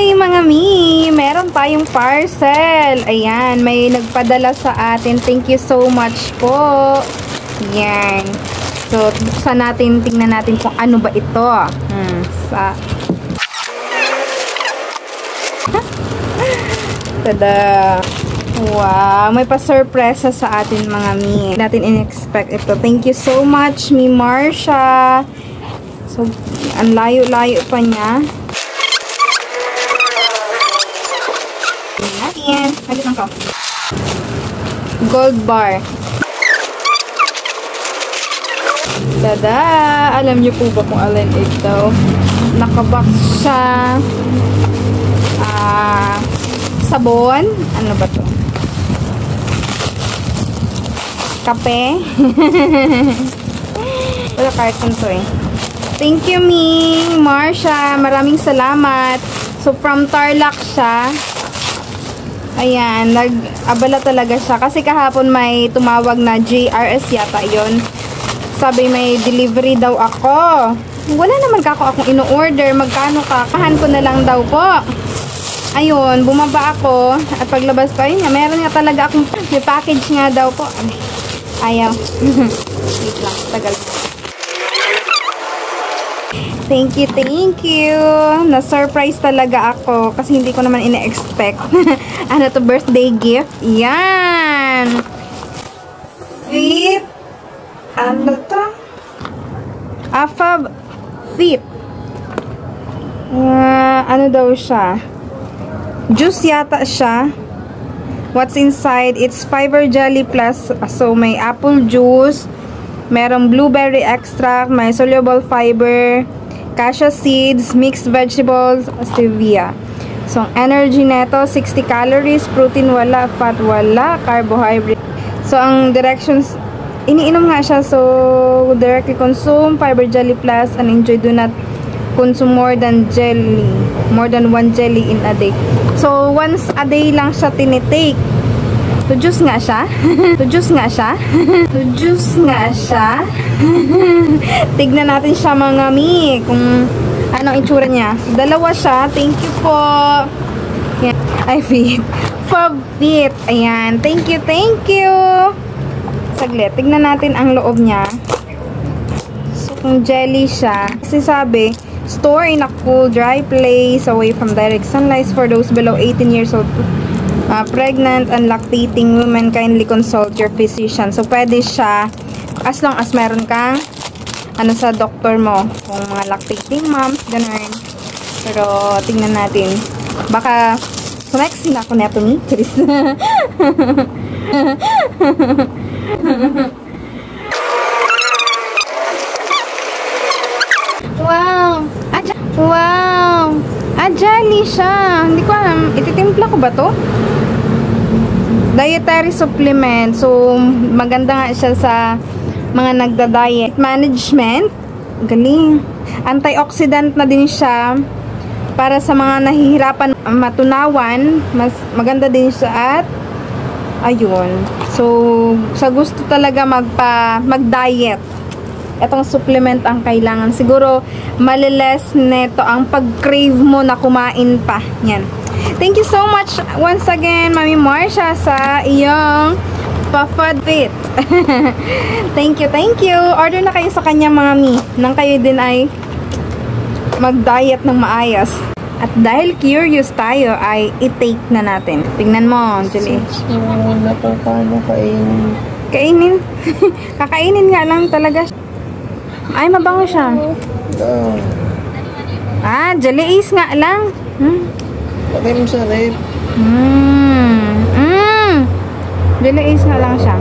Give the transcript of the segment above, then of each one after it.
Hi mga mi! Meron tayong parcel. Ayan, may nagpadala sa atin. Thank you so much po. Ayan. So, buksan natin, tingnan natin kung ano ba ito. Tada! Wow! May pa-surpresa sa atin mga mi. Natin in-expect ito. Thank you so much, Mi Marsha. So, ang layo-layo pa niya. Ayan. Halitan ko. Gold bar. Tada! Alam niyo po ba kung alin ito? Nakabox siya. Sabon. Ano ba to? Kape. Wala carton to eh. Thank you, Ming Marsha. Maraming salamat. So, from Tarlac siya. Ayan, nag-abala talaga siya. Kasi kahapon may tumawag na JRS yata yon. Sabi may delivery daw ako. Wala naman akong ino-order. Magkano ka? Kahan ko na lang daw po. Ayun, bumaba ako. At paglabas ko, ayun nga, meron nga talaga akong may package nga daw po. Ayaw. Wait lang, tagal. Thank you, thank you. Na-surprise talaga ako kasi hindi ko naman ina-expect. Ano to, birthday gift? Yan! Fit. Ano to? Fab Fit. Ano daw siya? Juice yata siya. What's inside? It's fiber jelly plus. So, may apple juice. Merong blueberry extract. May soluble fiber. Cassia seeds, mixed vegetables, stevia. So, ang energy neto, 60 calories, protein wala, fat wala, carbohydrate. So, ang directions, iniinom nga siya. So, directly consume, fiber jelly plus, and enjoy, do not consume more than 1 jelly in a day. So, once a day lang siya tinitake. So, juice nga siya. So, juice nga siya. So, juice nga siya. Tignan natin siya mga mi. Kung anong itsura niya. So, dalawa siya. Thank you po. Yan. Ay, fit. Fab Fit. Ayan. Thank you, thank you. Saglit. Tignan natin ang loob niya. So, kung jelly siya. Kasi sabi, store in a cool, dry place away from direct sunlight for those below 18 years old. Pregnant and lactating women, kindly consult your physician. So, pwede siya as long as meron kang ano sa doktor mo. Kung mga lactating moms, ganun. Pero, tingnan natin. Baka, next na ako neto ni Chris. Wow! Wow! Jelly siya. Hindi ko alam. Ititimpla ko ba to? Dietary supplement. So, maganda nga siya sa mga nagda-diet. Management. Galing. Antioxidant na din siya. Para sa mga nahihirapan matunawan. Mas maganda din siya at ayun. So, sa gusto talaga mag-diet. Itong supplement ang kailangan. Siguro, maliles neto ang pag-crave mo na kumain pa. Yan. Thank you so much once again, Mami Marsha, sa iyong Fab Fit. Thank you, thank you. Order na kayo sa kanya, Mami. Nang kayo din ay mag-diet ng maayos. At dahil curious tayo, ay i-take na natin. Tingnan mo, Julie. Wala pa paano kainin. Kainin? Kakainin nga lang talaga. Ay, mabango siya. Jelly Ace nga lang. Patay mo sa rep. Jelly Ace nga lang siya.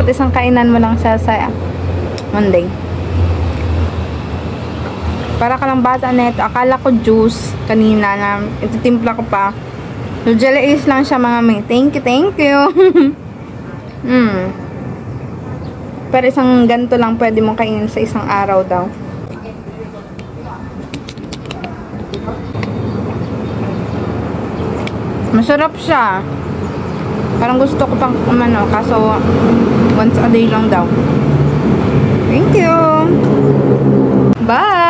Pati isang kainan mo lang siya sa Monday. Para ka lang bata neto. Akala ko juice kanina na ititimpla ko pa. So, Jelly Ace lang siya mga may. Thank you, thank you. Pero isang ganito lang pwede mong kainin sa isang araw daw. Masarap siya. Parang gusto ko pang umano, kaso once a day lang daw. Thank you. Bye!